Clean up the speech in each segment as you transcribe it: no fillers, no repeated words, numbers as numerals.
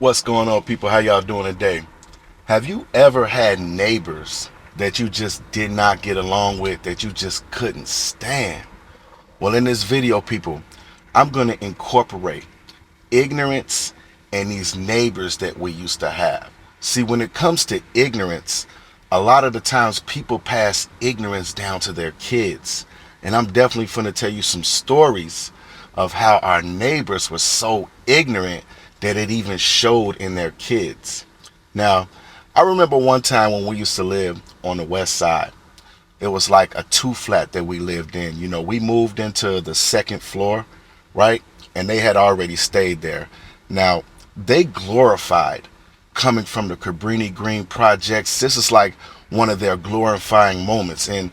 What's going on, people? How y'all doing today? Have you ever had neighbors that you just did not get along with, that you just couldn't stand? Well, in this video, people, I'm going to incorporate ignorance and these neighbors that we used to have. See, when it comes to ignorance, a lot of the times people pass ignorance down to their kids. And I'm definitely going to tell you some stories of how our neighbors were so ignorant that it even showed in their kids. Now, I remember one time when we used to live on the west side. It was like a two flat that we lived in. We moved into the second floor, right? And they had already stayed there. Now, they glorified coming from the Cabrini Green projects. This is like one of their glorifying moments. And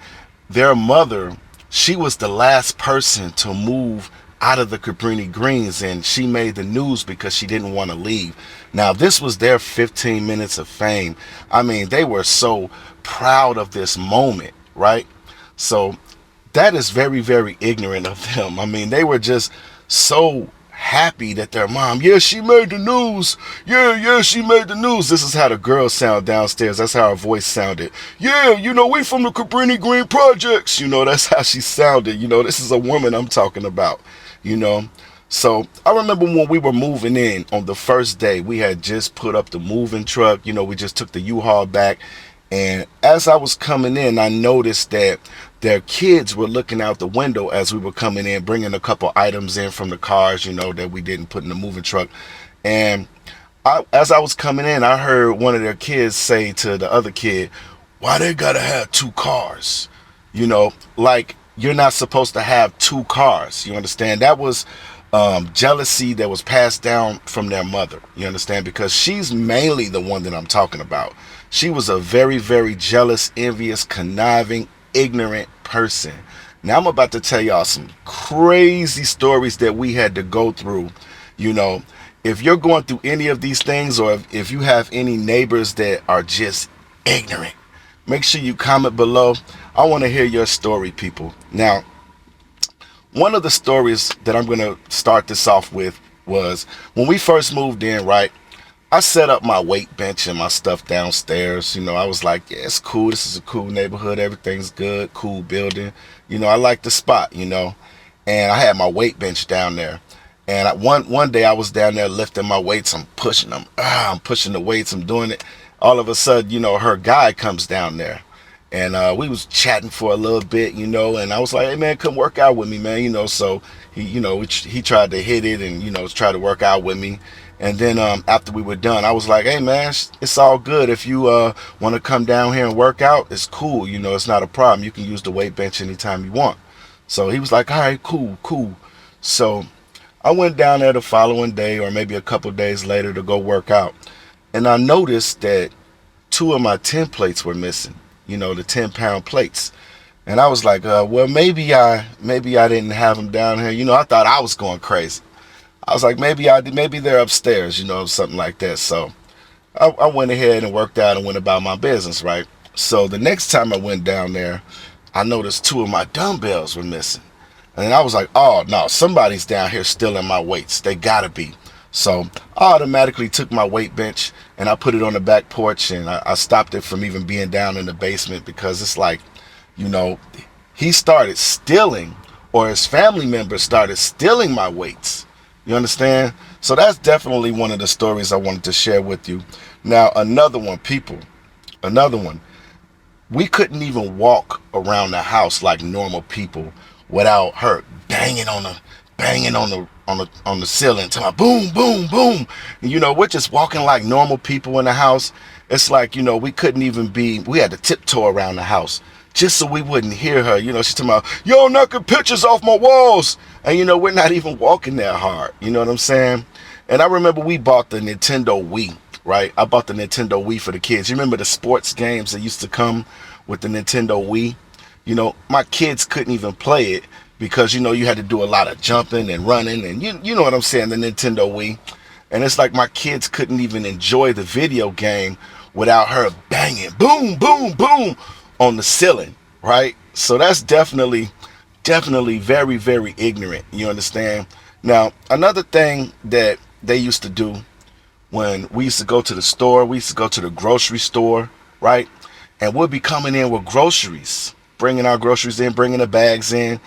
their mother, she was the last person to move out of the Cabrini Greens, and she made the news because she didn't want to leave. Now, this was their 15 minutes of fame. I mean, they were so proud of this moment, right? So that is very, very ignorant of them. I mean, they were just so happy that their mom, yeah, she made the news. Yeah, she made the news. This is how the girls sound downstairs. That's how her voice sounded. Yeah, we from the Cabrini Green projects. That's how she sounded. This is a woman I'm talking about, you know. So I remember when we were moving in on the first day, we had just put up the moving truck. We just took the U-Haul back. And as I was coming in, I noticed that their kids were looking out the window as we were coming in, bringing a couple items in from the cars, that we didn't put in the moving truck. And as I was coming in, I heard one of their kids say to the other kid, why they gotta have two cars? Like you're not supposed to have two cars. You understand? That was jealousy that was passed down from their mother. You understand? Because she's mainly the one that I'm talking about. She was a very, very jealous, envious, conniving, ignorant person. Now I'm about to tell y'all some crazy stories that we had to go through. If you're going through any of these things, or if you have any neighbors that are just ignorant, make sure you comment below. I want to hear your story, people. Now, one of the stories that I'm going to start this off with was when we first moved in, right? I set up my weight bench and my stuff downstairs. I was like, yeah, it's cool. This is a cool neighborhood. Everything's good. Cool building. I like the spot, and I had my weight bench down there. And one day I was down there lifting my weights. I'm pushing them. I'm pushing the weights. I'm doing it. All of a sudden, her guy comes down there. And we was chatting for a little bit, and I was like, hey, man, come work out with me, man. So he tried to hit it and, try to work out with me. And then after we were done, I was like, hey, man, it's all good. If you want to come down here and work out, it's cool. It's not a problem. You can use the weight bench anytime you want. So he was like, all right, cool. So I went down there the following day, or maybe a couple days later, to go work out. And I noticed that two of my 10 plates were missing, the 10-pound plates. And I was like, well, maybe I didn't have them down here. I thought I was going crazy. I was like, maybe they're upstairs, something like that. So I went ahead and worked out and went about my business, right? So the next time I went down there, I noticed two of my dumbbells were missing. And I was like, oh, no, somebody's down here stealing my weights. They gotta be. So I automatically took my weight bench and I put it on the back porch, and I stopped it from even being down in the basement, because it's like, he started stealing, or his family members started stealing my weights. You understand? So that's definitely one of the stories I wanted to share with you. Now, another one, people, another one. We couldn't even walk around the house like normal people without her banging on the ceiling, to my boom, boom, boom. And, we're just walking like normal people in the house. It's like, we couldn't even we had to tiptoe around the house just so we wouldn't hear her. She's talking about, yo, knocking pictures off my walls. And, we're not even walking that hard. You know what I'm saying? And I remember we bought the Nintendo Wii, right? I bought the Nintendo Wii for the kids. You remember the sports games that used to come with the Nintendo Wii? My kids couldn't even play it because, you had to do a lot of jumping and running. And you know what I'm saying, the Nintendo Wii. And it's like my kids couldn't even enjoy the video game without her banging, boom, boom, boom, on the ceiling, right? So that's definitely very, very ignorant. You understand? Now, another thing that they used to do when we used to go to the store, we used to go to the grocery store, right? And we'll be coming in with groceries, bringing our groceries in, bringing the bags in.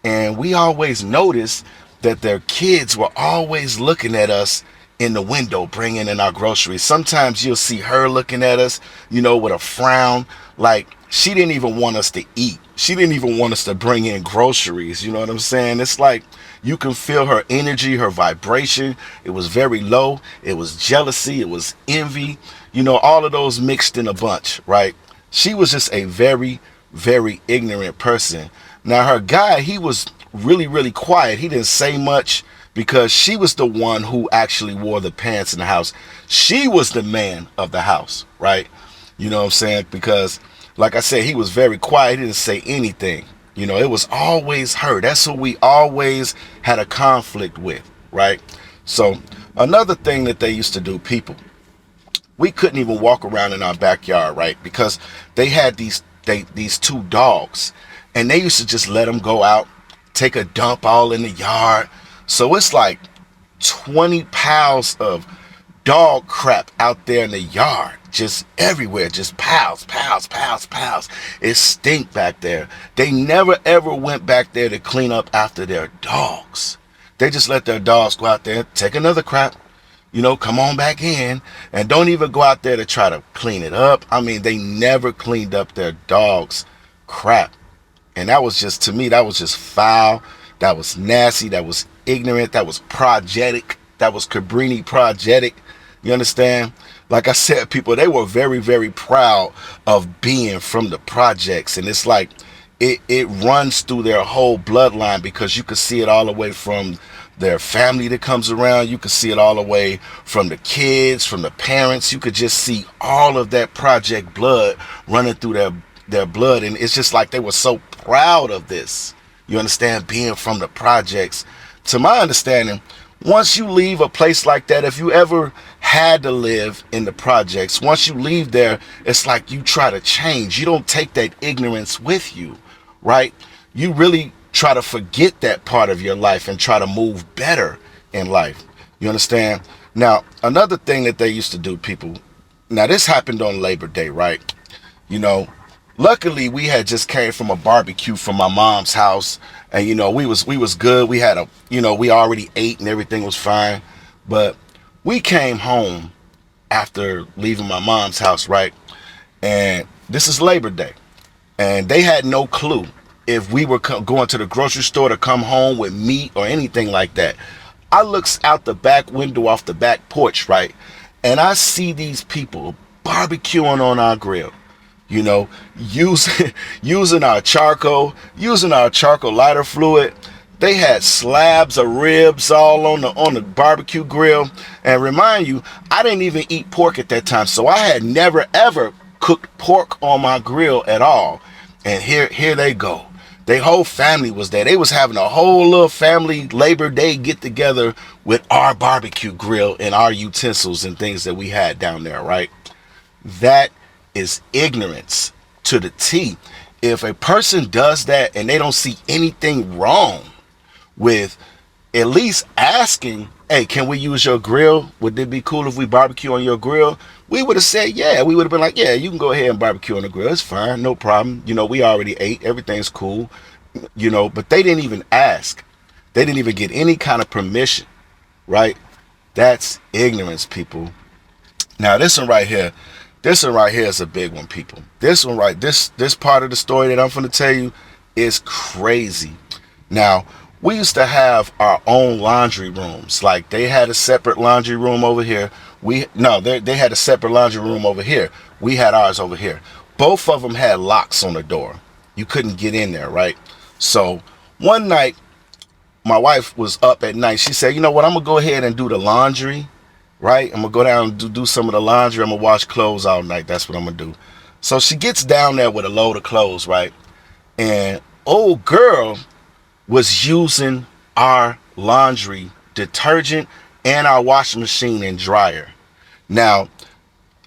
And we always noticed that their kids were always looking at us in the window, bringing in our groceries. Sometimes you'll see her looking at us, with a frown, like she didn't even want us to eat. She didn't even want us to bring in groceries. You know what I'm saying? It's like you can feel her energy, her vibration. It was very low. It was jealousy. It was envy. All of those mixed in a bunch, right? She was just a very, very ignorant person. Now, her guy, he was really, really quiet. He didn't say much because she was the one who actually wore the pants in the house. She was the man of the house, right? You know what I'm saying? Because, like I said, he was very quiet. He didn't say anything. It was always her. That's who we always had a conflict with, right? So, another thing that they used to do, people, we couldn't even walk around in our backyard, right? Because they had these two dogs, and they used to just let them go out, take a dump all in the yard. So it's like 20 pounds of dog crap out there in the yard, just everywhere, just piles, piles, piles, piles. It stink back there. They never ever went back there to clean up after their dogs. They just let their dogs go out there, take another crap, come on back in, and don't even go out there to try to clean it up. I mean, they never cleaned up their dogs' crap. And that was just, to me, that was just foul. That was nasty. That was ignorant. That was projetic. That was Cabrini projetic. You understand? Like I said, people, they were very, very proud of being from the projects. And it's like, it runs through their whole bloodline, because you could see it all the way from their family that comes around. You could see it all the way from the kids, from the parents. You could just see all of that project blood running through their blood. And it's just like they were so proud of this. You understand? Being from the projects. To my understanding, once you leave a place like that, if you ever had to live in the projects, once you leave there, it's like you try to change. You don't take that ignorance with you, right? You really try to forget that part of your life and try to move better in life. You understand? Now, another thing that they used to do, people, now this happened on Labor Day, right? Luckily we had just came from a barbecue from my mom's house, and we was good. We had we already ate and everything was fine. But we came home after leaving my mom's house, right? And this is Labor Day, and they had no clue if we were going to the grocery store to come home with meat or anything like that. I looks out the back window off the back porch, right? And I see these people barbecuing on our grill, using using our charcoal lighter fluid. They had slabs of ribs all on the barbecue grill. And remind you, I didn't even eat pork at that time, so I had never ever cooked pork on my grill at all. And here they go. Their whole family was there. They was having a whole little family Labor Day get together with our barbecue grill and our utensils and things that we had down there, right? That is ignorance to the T. If a person does that and they don't see anything wrong with at least asking, hey, can we use your grill? Would it be cool if we barbecue on your grill? We would have said, yeah. We would have been like, yeah, you can go ahead and barbecue on the grill. It's fine, no problem. We already ate. Everything's cool. But they didn't even ask. They didn't even get any kind of permission, right? That's ignorance, people. Now, this one right here is a big one, people. This part of the story that I'm going to tell you is crazy. Now, we used to have our own laundry rooms. Like, they had a separate laundry room over here. They had a separate laundry room over here. We had ours over here. Both of them had locks on the door. You couldn't get in there, right? So one night, my wife was up at night. She said, you know what, I'm going to go ahead and do the laundry, right? I'm going to go down and do some of the laundry. I'm going to wash clothes all night. That's what I'm going to do. So she gets down there with a load of clothes, right? And old girl was using our laundry detergent and our washing machine and dryer. Now,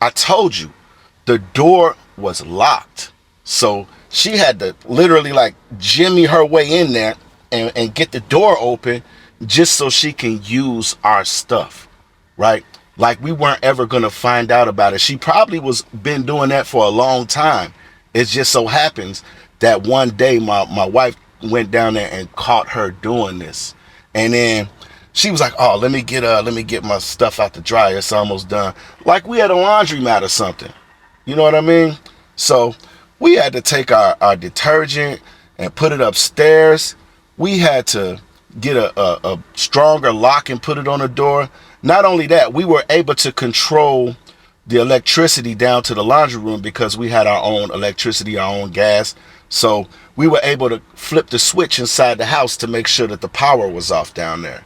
I told you, the door was locked. So she had to literally like jimmy her way in there and get the door open just so she can use our stuff, right? Like we weren't ever gonna find out about it. She probably was been doing that for a long time. It just so happens that one day my wife went down there and caught her doing this. And then she was like, "Oh, let me get my stuff out the dryer. It's almost done." Like we had a laundromat or something. You know what I mean? So we had to take our detergent and put it upstairs. We had to get a stronger lock and put it on the door. Not only that, we were able to control the electricity down to the laundry room because we had our own electricity, our own gas. So we were able to flip the switch inside the house to make sure that the power was off down there.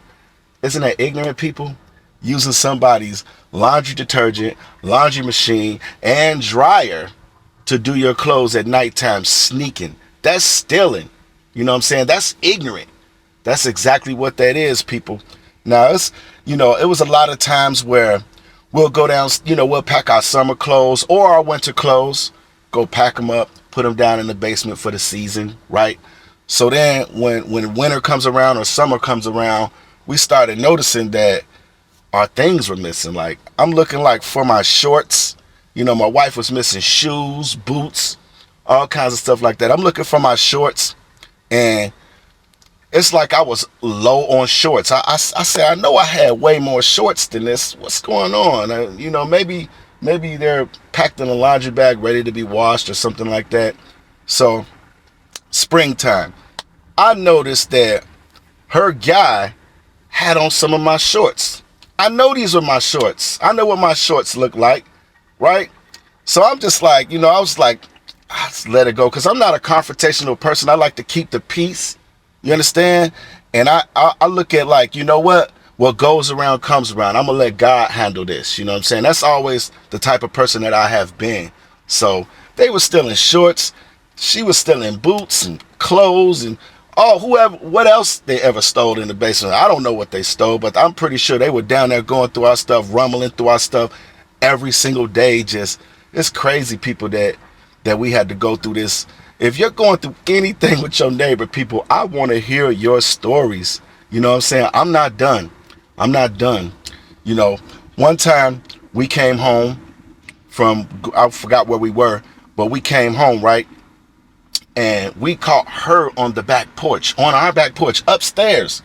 Isn't that ignorant, people? Using somebody's laundry detergent, laundry machine, and dryer to do your clothes at nighttime, sneaking. That's stealing. You know what I'm saying? That's ignorant. That's exactly what that is, people. Now, it was a lot of times where we'll go down, we'll pack our summer clothes or our winter clothes, go pack them up, put them down in the basement for the season, right? So then when winter comes around or summer comes around, we started noticing that our things were missing. Like, I'm looking like for my shorts, my wife was missing shoes, boots, all kinds of stuff like that. I'm looking for my shorts, and it's like I was low on shorts. I said, I know I had way more shorts than this. What's going on? Maybe they're packed in a laundry bag ready to be washed or something like that. So, springtime, I noticed that her guy had on some of my shorts. I know these were my shorts. I know what my shorts look like, right? So I'm just like, I was like, just let it go, because I'm not a confrontational person. I like to keep the peace. You understand? And I look at, like, what goes around comes around. I'm gonna let God handle this. You know what I'm saying? That's always the type of person that I have been. So they were still in shorts. She was still in boots and clothes and what else they ever stole in the basement. I don't know what they stole, but I'm pretty sure they were down there going through our stuff, rumbling through our stuff every single day. Just, it's crazy, people, that we had to go through this. If you're going through anything with your neighbor, people, I want to hear your stories. You know what I'm saying? I'm not done. One time we came home from, I forgot where we were, but we came home, right? And we caught her on the back porch, on our back porch, upstairs.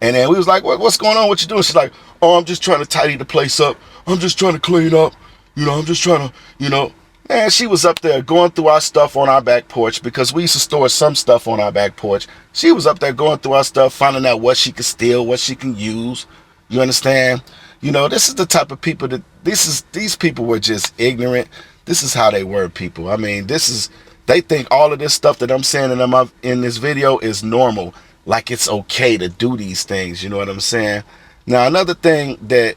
And then we was like, what's going on? What you doing? She's like, "Oh, I'm just trying to tidy the place up. I'm just trying to clean up. I'm just trying to. Man, she was up there going through our stuff on our back porch, because we used to store some stuff on our back porch. She was up there going through our stuff, finding out what she could steal, what she can use. You understand? This is the type of people these people were just ignorant. This is how they were, people. I mean, they think all of this stuff that I'm saying in this video is normal. Like it's okay to do these things. You know what I'm saying? Now, another thing that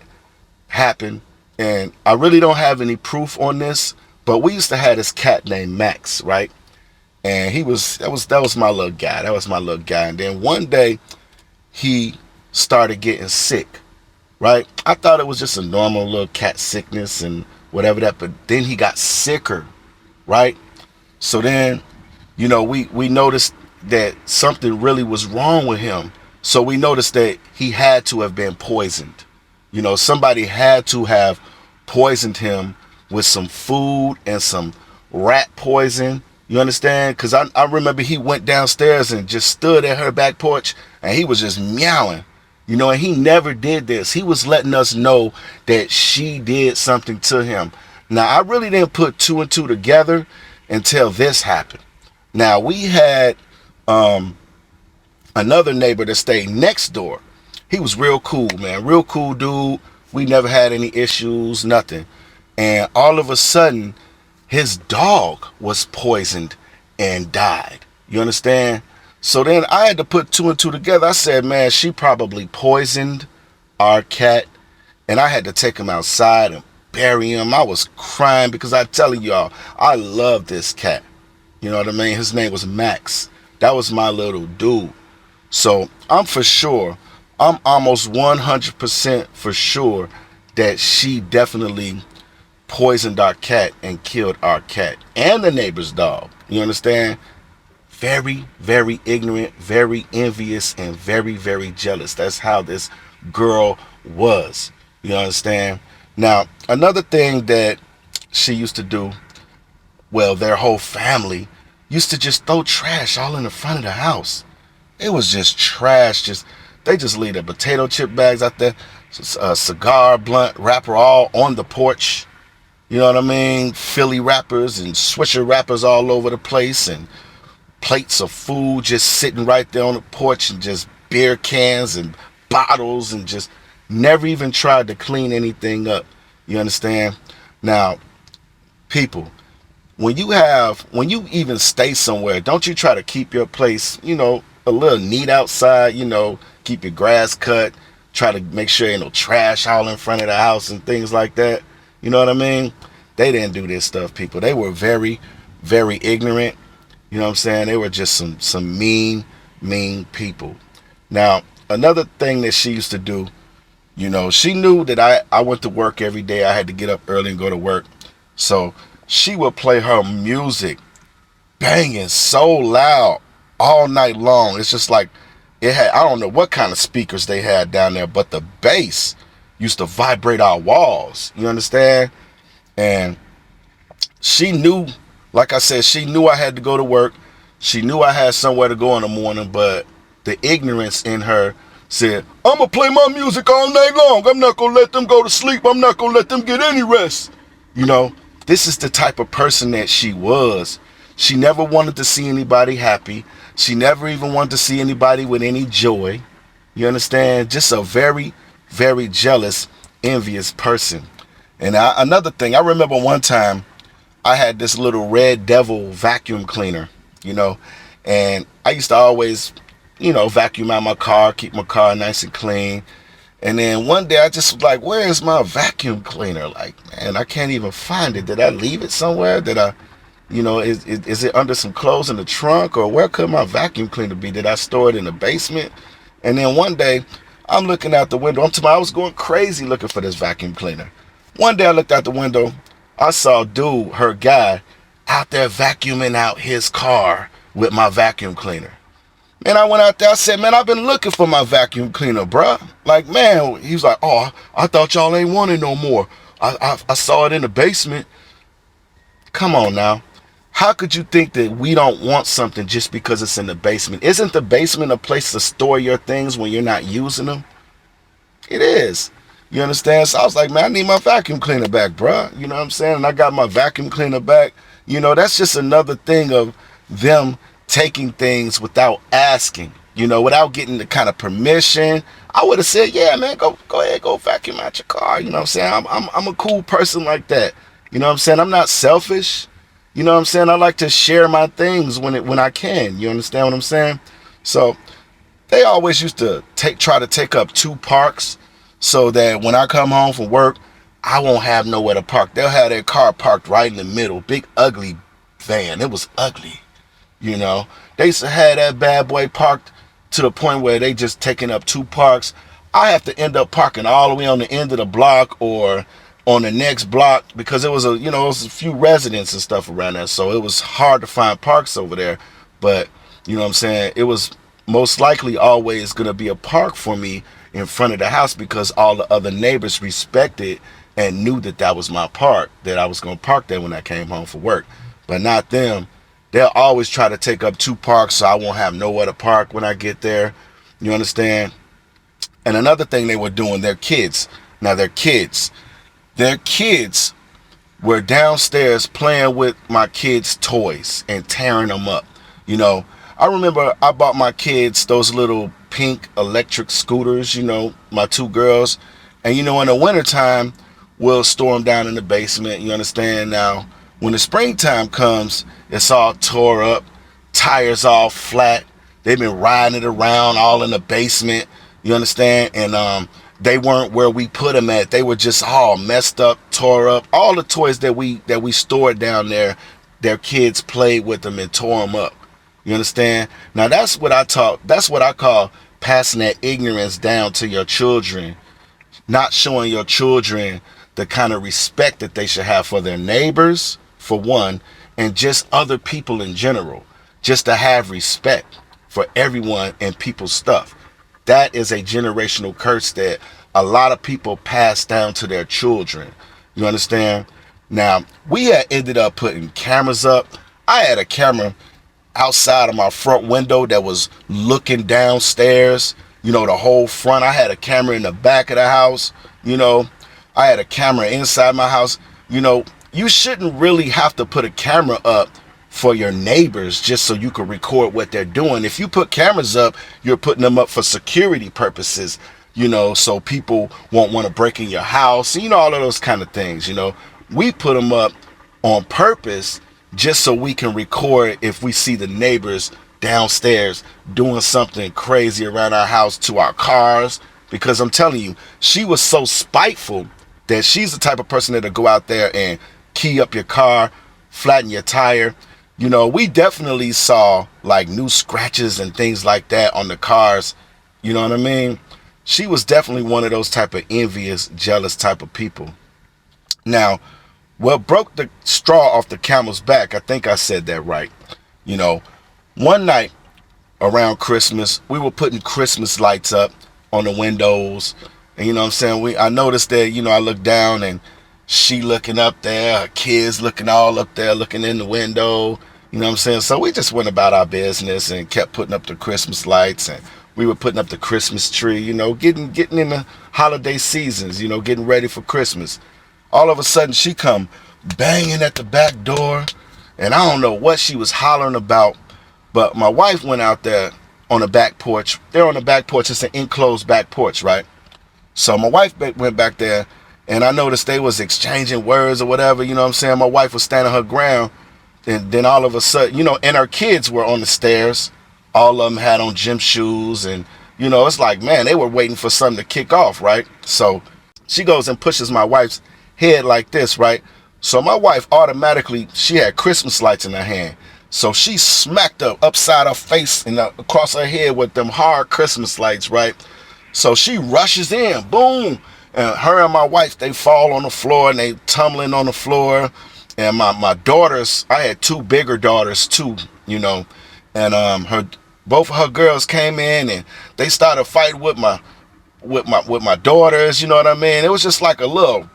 happened, and I really don't have any proof on this, but we used to have this cat named Max, right? And that was my little guy. That was my little guy. And then one day he started getting sick, right? I thought it was just a normal little cat sickness and whatever that, but then he got sicker, right? So then, we noticed that something really was wrong with him. So we noticed that he had to have been poisoned. Somebody had to have poisoned him with some food and some rat poison. You understand? Because I remember he went downstairs and just stood at her back porch and he was just meowing. And he never did this. He was letting us know that she did something to him. Now, I really didn't put two and two together until this happened. Now, we had another neighbor that stayed next door. He was real cool, man. Real cool dude. We never had any issues, nothing. And all of a sudden, his dog was poisoned and died. You understand? So then I had to put two and two together. I said, man, she probably poisoned our cat. And I had to take him outside and bury him. I was crying because I'm telling y'all, I love this cat. You know what I mean? His name was Max. That was my little dude. So I'm almost 100% for sure that she definitely poisoned our cat and killed our cat and the neighbor's dog. You understand? Very, very ignorant, very envious, and very, very jealous. That's how this girl was. You understand? Now, another thing that she used to do, well, their whole family used to just throw trash all in the front of the house. It was just trash. They just leave their potato chip bags out there, a cigar, blunt wrapper all on the porch. You know what I mean? Philly wrappers and Swisher wrappers all over the place, and plates of food just sitting right there on the porch, and just beer cans and bottles, and just never even tried to clean anything up. You understand? Now, people, when you even stay somewhere, don't you try to keep your place, a little neat outside, keep your grass cut, try to make sure ain't no trash all in front of the house and things like that. You know what I mean? They didn't do this stuff, people. They were very, very ignorant. You know what I'm saying? They were just some mean people. Now, another thing that she used to do, she knew that I went to work every day. I had to get up early and go to work. So she would play her music banging so loud all night long. It's just like it had, I don't know what kind of speakers they had down there, but the bass used to vibrate our walls. You understand? And she knew, like I said, she knew I had to go to work. She knew I had somewhere to go in the morning, but the ignorance in her said, I'm going to play my music all night long. I'm not going to let them go to sleep. I'm not going to let them get any rest. This is the type of person that she was. She never wanted to see anybody happy. She never even wanted to see anybody with any joy. You understand? Just a very, very jealous, envious person. And another thing, I remember one time I had this little red devil vacuum cleaner, and I used to always, vacuum out my car, keep my car nice and clean. And then one day I just was like, where's my vacuum cleaner? Like, man, I can't even find it. Did I leave it somewhere? Did I, is it under some clothes in the trunk? Or where could my vacuum cleaner be? Did I store it in the basement? And then one day I'm looking out the window. I was going crazy looking for this vacuum cleaner. One day I looked out the window. I saw dude, her guy, out there vacuuming out his car with my vacuum cleaner. Man, I went out there, I said, man, I've been looking for my vacuum cleaner, bruh. Like, man, he was like, oh, I thought y'all ain't want it no more. I saw it in the basement. Come on now. How could you think that we don't want something just because it's in the basement? Isn't the basement a place to store your things when you're not using them? It is. You understand? So I was like, man, I need my vacuum cleaner back, bruh. You know what I'm saying? And I got my vacuum cleaner back. That's just another thing of them taking things without asking, without getting the kind of permission. I would have said, yeah, man, go ahead, go vacuum out your car. You know what I'm saying? I'm a cool person like that. You know what I'm saying? I'm not selfish. You know what I'm saying? I like to share my things when I can. You understand what I'm saying? So they always used to try to take up two parks so that when I come home from work, I won't have nowhere to park. They'll have their car parked right in the middle. Big ugly van. It was ugly. They used to have that bad boy parked to the point where they just taking up two parks. I have to end up parking all the way on the end of the block or on the next block because it was a few residents and stuff around there. So it was hard to find parks over there. But, you know what I'm saying? It was most likely always going to be a park for me in front of the house because all the other neighbors respected and knew that that was my park, that I was going to park there when I came home from work. But not them. They'll always try to take up two parks so I won't have nowhere to park when I get there. You understand? And another thing they were doing, their kids. Now, their kids were downstairs playing with my kids' toys and tearing them up. I remember I bought my kids those little pink electric scooters, my two girls. And, in the wintertime, we'll store them down in the basement. You understand? Now, when the springtime comes, it's all tore up, tires all flat. They've been riding it around all in the basement. You understand? And they weren't where we put them at. They were just all messed up, tore up. All the toys that we stored down there, their kids played with them and tore them up. You understand? Now that's what I call passing that ignorance down to your children, not showing your children the kind of respect that they should have for their neighbors, for one, and just other people in general, just to have respect for everyone and people's stuff. That is a generational curse that a lot of people pass down to their children. You understand? Now, we had ended up putting cameras up. I had a camera outside of my front window that was looking downstairs, the whole front. I had a camera in the back of the house, I had a camera inside my house. You shouldn't really have to put a camera up for your neighbors just so you can record what they're doing. If you put cameras up, you're putting them up for security purposes, so people won't want to break in your house, all of those kind of things. We put them up on purpose just so we can record if we see the neighbors downstairs doing something crazy around our house to our cars. Because I'm telling you, she was so spiteful that she's the type of person that'll go out there and key up your car, flatten your tire. We definitely saw like new scratches and things like that on the cars. You know what I mean? She was definitely one of those type of envious, jealous type of people. Now, what broke the straw off the camel's back, I think I said that right. One night around Christmas, we were putting Christmas lights up on the windows. And what I'm saying? I noticed that, I looked down and she looking up there, her kids looking all up there, looking in the window. You know what I'm saying? So we just went about our business and kept putting up the Christmas lights, and we were putting up the Christmas tree, getting in the holiday seasons, getting ready for Christmas. All of a sudden she come banging at the back door, and I don't know what she was hollering about, but my wife went out there on the back porch. They're on the back porch. It's an enclosed back porch, right? So my wife went back there, and I noticed they was exchanging words or whatever. You know what I'm saying? My wife was standing her ground, and then all of a sudden, and her kids were on the stairs. All of them had on gym shoes, and it's like, man, they were waiting for something to kick off, right? So she goes and pushes my wife's head like this, right? So my wife automatically, she had Christmas lights in her hand. So she smacked her upside her face and across her head with them hard Christmas lights, right? So she rushes in, boom. And her and my wife, they fall on the floor and they tumbling on the floor. And my daughters, I had two bigger daughters too, and both of her girls came in and they started fighting with my daughters, you know what I mean? It was just like a little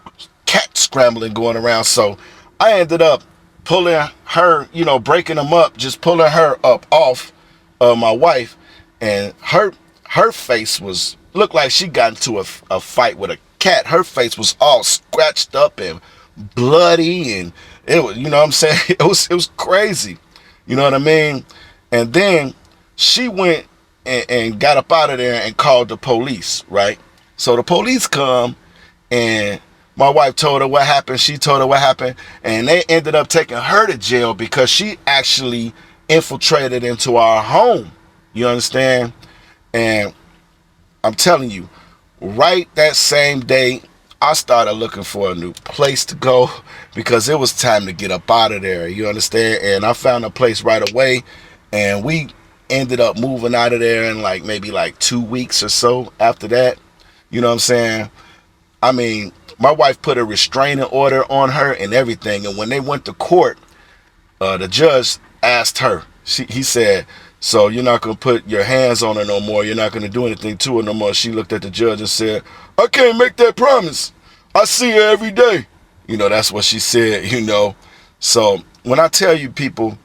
cat scrambling going around. So I ended up pulling her, breaking them up, just pulling her up off my wife, and her face looked like she got into a fight with a cat. Her face was all scratched up and bloody, and it was, what I'm saying, it was crazy, you know what I mean? And then she went and got up out of there and called the police, right? So the police come, and my wife told her what happened. She told her what happened, and they ended up taking her to jail because she actually infiltrated into our home. You understand? And I'm telling you, right that same day, I started looking for a new place to go because it was time to get up out of there. You understand? And I found a place right away, and we ended up moving out of there in maybe 2 weeks or so after that. You know what I'm saying? I mean, my wife put a restraining order on her and everything. And when they went to court, the judge asked her, he said, so you're not going to put your hands on her no more. You're not going to do anything to her no more. She looked at the judge and said, I can't make that promise. I see her every day. That's what she said, So when I tell you people,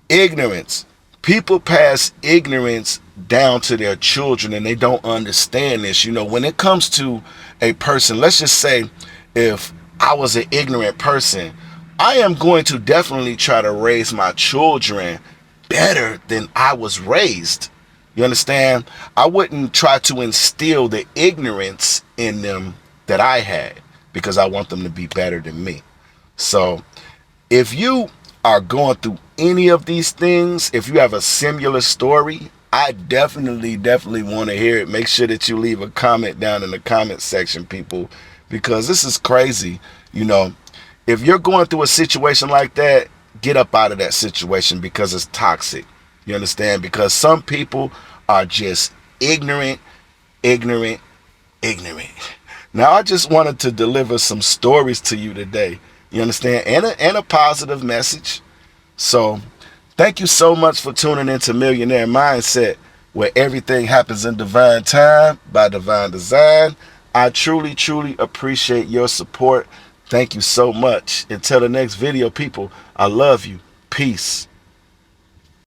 ignorance, people pass ignorance down to their children, and they don't understand this. When it comes to a person, let's just say if I was an ignorant person, I am going to definitely try to raise my children better than I was raised. You understand? I wouldn't try to instill the ignorance in them that I had, because I want them to be better than me. So if you are going through any of these things, if you have a similar story, I definitely want to hear it. Make sure that you leave a comment down in the comment section, people, because this is crazy. If you're going through a situation like that, get up out of that situation, because it's toxic. You understand? Because some people are just ignorant. Now, I just wanted to deliver some stories to you today. You understand? And a positive message. So thank you so much for tuning into Millionaire Mindset, where everything happens in divine time by divine design. I truly, truly appreciate your support. Thank you so much. Until the next video, people, I love you. Peace.